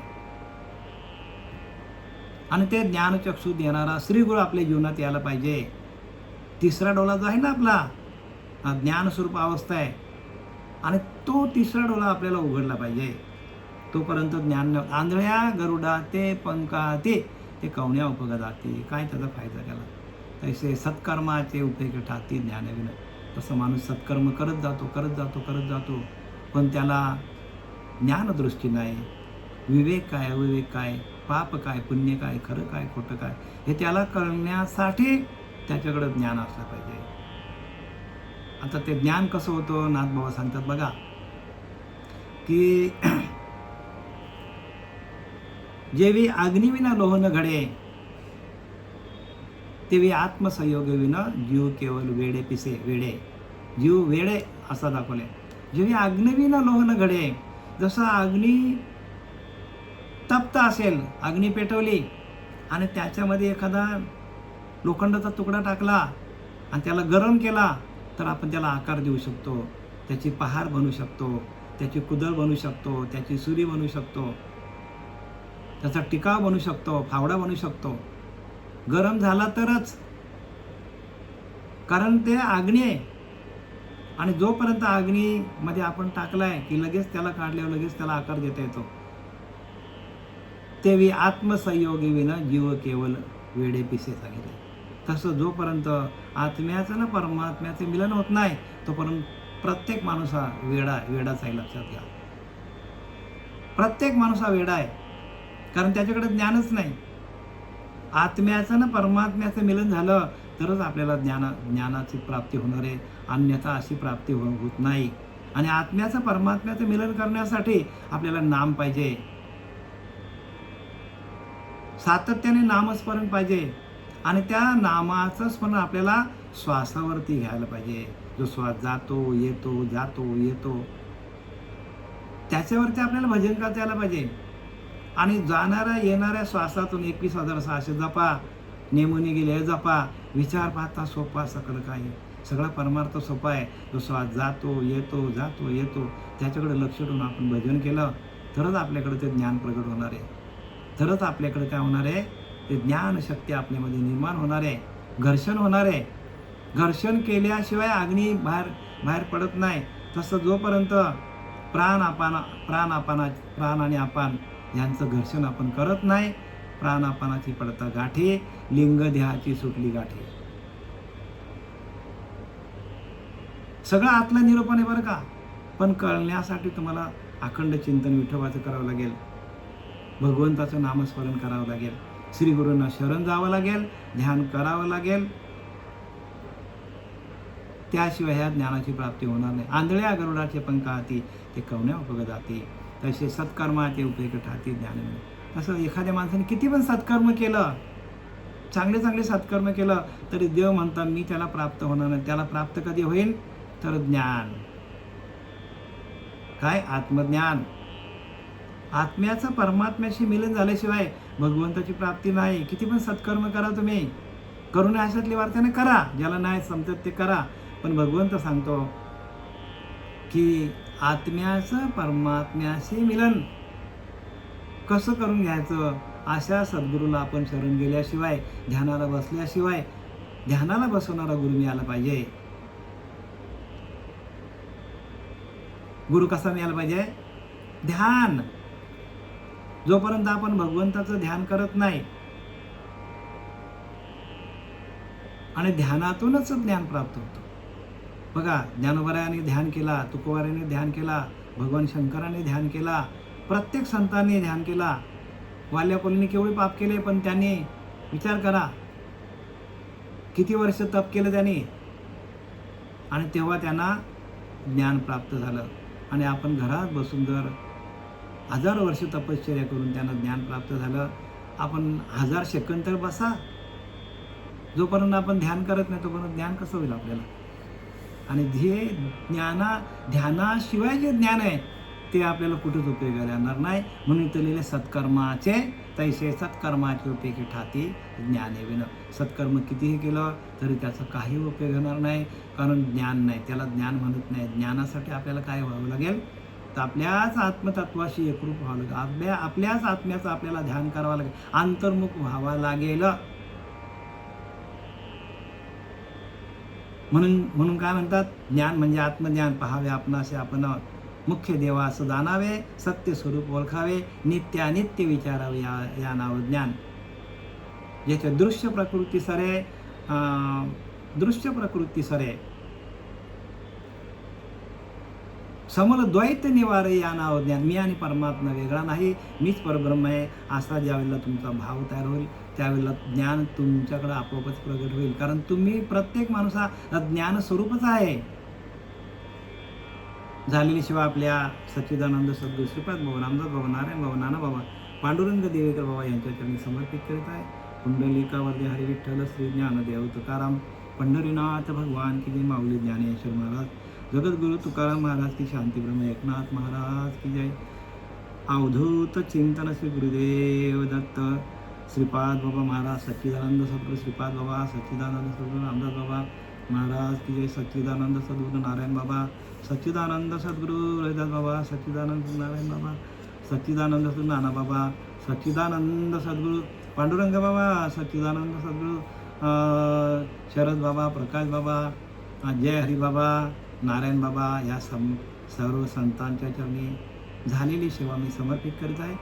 आणि ते ज्ञानचक्षु देणारा श्रीगुरु आपल्या जीवनात यायला पाहिजे. तिसरा डोळा जो आहे ना आपला, ज्ञानस्वरूप अवस्था आहे, आणि तो तिसरा डोळा आपल्याला उघडला पाहिजे. तोपर्यंत ज्ञान. आंधळ्या गरुडा ते पंखाते, ते कवण्या उपयोग जाते. काय त्याचा फायदा त्याला? तसे सत्कर्माचे उपयोग ठाती ज्ञानविन. तसं माणूस सत्कर्म करत जातो, पण त्याला ज्ञानदृष्टी नाही. विवेक काय, अविवेक काय, पाप काय, पुण्य काय, खरं काय, खोटं काय, हे त्याला कळण्यासाठी त्याच्याकडे ज्ञान असलं पाहिजे. आता ते ज्ञान कसं होतं? नाथबाबा सांगतात बघा, की जेवी अग्निविना लोह न घडे, तेवी आत्मसंयोगविना जीव केवळ वेडे पिसे. जीव वेडे असं दाखवले. जेवी अग्निविना लोह न घडे. जसं अग्नी तप्त असेल, अग्नी पेटवली आणि त्याच्यामध्ये एखादा लोखंडाचा तुकडा टाकला आणि त्याला गरम केला, तर आपण त्याला आकार देऊ शकतो, त्याची पहार बनवू शकतो, त्याची कुदळ बनवू शकतो, त्याची सुरी बनवू शकतो, त्याचा टिकाव बनवू शकतो, फावडा बनवू शकतो. गरम झाला तरच, कारण ते अग्नी आहे. आणि जोपर्यंत अग्नीमध्ये आपण टाकलाय की लगेच त्याला काढल्यावर लगेच त्याला आकार देता येतो. तेवी आत्मसंयोगी विना जीव केवळ वेडे पिसे सांगितले. तसं जोपर्यंत आत्म्याचं ना परमात्म्याचं मिलन होत नाही, तोपर्यंत प्रत्येक माणूस हा वेडाच आहे. लक्षात घ्या, प्रत्येक माणूस हा वेडा आहे, कारण त्याच्याकडे ज्ञानच नाही. आत्म्याचं ना परमात्म्याचं मिलन झालं तरच आपल्याला ज्ञानाची प्राप्ती होणार आहे, अन्यथा अशी प्राप्ती होत नाही. आणि आत्म्याचं परमात्म्याचं मिलन करण्यासाठी आपल्याला नाम पाहिजे, सातत्याने नामस्मरण पाहिजे. आणि त्या नामाचं स्मरण आपल्याला श्वासावरती घ्यायला पाहिजे. जो श्वास जातो येतो, त्याच्यावरती आपल्याला भजन करता यायला पाहिजे. आणि जाणाऱ्या येणाऱ्या श्वासातून 21,600 जपा, नेमून गेले जपा. विचार पाहता सोपा सकल काही, सगळा परमार्थ सोपा आहे. जो श्वास जातो येतो, त्याच्याकडे लक्ष ठेवून आपण भजन केलं तरच आपल्याकडे ते ज्ञान प्रगट होणार आहे. तरच आपल्याकडे काय होणार आहे? ते ज्ञानशक्ती आपल्यामध्ये निर्माण होणार आहे. घर्षण होणार आहे. घर्षण केल्याशिवाय अग्नी बाहेर पडत नाही. तसं जोपर्यंत प्राण आणि अपान यांचं घर्षण आपण करत नाही, प्राणापानाची पडता गाठी, लिंग देहाची सुटली गाठी. सगळं आतलं निरूपण आहे बरं का, पण कळण्यासाठी तुम्हाला अखंड चिंतन विठोबाचं करावं लागेल. भगवंताचं नामस्मरण करावं लागेल, श्री गुरूंना शरण जावं लागेल, ध्यान करावं लागेल. त्याशिवाय ह्या ज्ञानाची प्राप्ती होणार नाही. आंधळ्या गरुडाचे पंख हाती ते कवण्या उपयोग जाते, तसे सत्कर्माचे उपयोग ठाती ज्ञान मिळे. तसं एखाद्या माणसाने किती पण सत्कर्म केलं, चांगले चांगले सत्कर्म केलं, तरी देव म्हणतात मी त्याला प्राप्त होणार नाही. त्याला प्राप्त कधी होईल? तर ज्ञान. काय? आत्मज्ञान. आत्म्याचं परमात्म्याशी मिलन झाल्याशिवाय भगवंताची प्राप्ती नाही. किती पण सत्कर्म करा तुम्ही, करुणा अशातली वार्त्याने करा, ज्याला नाही समजत ते करा, पण भगवंत सांगतो की आत्म्याचं परमात्म्याशी मिलन कसं करून घ्यायचं. अशा सद्गुरूला आपण शरण गेल्याशिवाय, ध्यानाला बसल्याशिवाय, ध्यानाला बसवणारा गुरु मिळाला पाहिजे. गुरु कसा मिळाला पाहिजे? ध्यान. जोपर्यंत आपण भगवंताचं ध्यान करत नाही आणि ध्यानातूनच ज्ञान प्राप्त होतं. बघा, ज्ञानोबारायाने ध्यान केला, तुकोबारायाने ध्यान केला, भगवान शंकराने ध्यान केला, प्रत्येक संतांनी ध्यान केला. वाल्याकोलीने केवढे पाप केले, पण त्यांनी विचार करा किती वर्ष तप केलं त्यांनी, आणि तेव्हा त्यांना ज्ञान प्राप्त झालं. आणि आपण घरात बसून जर 1000 वर्ष तपश्चर्या करून त्यांना ज्ञान प्राप्त झालं, आपण 1000 सेकंद तर बसा. जोपर्यंत आपण ध्यान करत नाही तोपर्यंत ज्ञान कसं होईल आपल्याला? आणि ध्यानाशिवाय जे ज्ञान आहे ते आपल्याला कुठेच उपयोगाला येणार नाही. म्हणून ते लिहिले सत्कर्माचे तैसे सत्कर्माचे उपयोगी ठाती ज्ञाने विन. सत्कर्म कितीही केलं तरी त्याचा काही उपयोग होणार नाही, कारण ज्ञान नाही, त्याला ज्ञान म्हणत नाही. ज्ञानासाठी आपल्याला काय व्हावं लागेल? तर आपल्याच आत्मतत्वाशी एकरूप व्हावं लागेल, आपल्याच आत्म्याचं आपल्याला ध्यान करावं लागेल, अंतर्मुख व्हावं लागेल. म्हणून काय म्हणतात? ज्ञान म्हणजे आत्मज्ञान पहावे आपणासे आपण, मुख्य देवा असं जाणावे, सत्य स्वरूप ओळखावे, नित्यानित्य विचारावे या नाव ज्ञान. याच्या दृश्य प्रकृती सरे समल द्वैत निवारे या नाव ज्ञान. मी आणि परमात्मा वेगळा नाही, मीच परब्रह्म आहे, असा ज्यावेळेला तुमचा भाव तयार होईल त्यावेळेला ज्ञान तुमच्याकडे आपोआपच प्रगट होईल. कारण तुम्ही, प्रत्येक माणूस हा ज्ञान स्वरूपच आहे. झालेली शिवा आपल्या सच्चिदानंद सद्गुरू श्रीपाद बाबा, रामदास बाबा, नारायण बाबा, नाना बाबा, पांडुरंग देवेकर बाबा यांच्या चरणी समर्पित करीत आहे. कुंडलिकावरती हरी विठ्ठल श्री ज्ञानदेव तुकाराम पंढरीनाथ भगवान की जय. माऊली ज्ञानेश्वर महाराज, जगद्गुरु तुकाराम महाराज की, शांती ब्रह्म एकनाथ महाराज की जय. अवधूत चिंतन श्री गुरुदेव दत्त श्रीपाद बाबा महाराज, सच्चिदानंद सद्गुरू श्रीपाद बाबा, सच्चिदानंद सद्गुरू रामदास बाबा महाराज की जय. सच्चिदानंद सद्गुरू नारायण बाबा, सच्चिदानंद सद्गुरू रविदास बाबा, सच्चिदानंद नारायण बाबा, सच्चिदानंद सद्गुरू नाना बाबा, सच्चिदानंद सद्गुरू पांडुरंग बाबा, सच्चिदानंद सद्गुरू शरद बाबा, प्रकाश बाबा, जय हरी बाबा, नारायण बाबा, या सर्व संतांच्या चरणी झालेली सेवा मी समर्पित करीत आहे.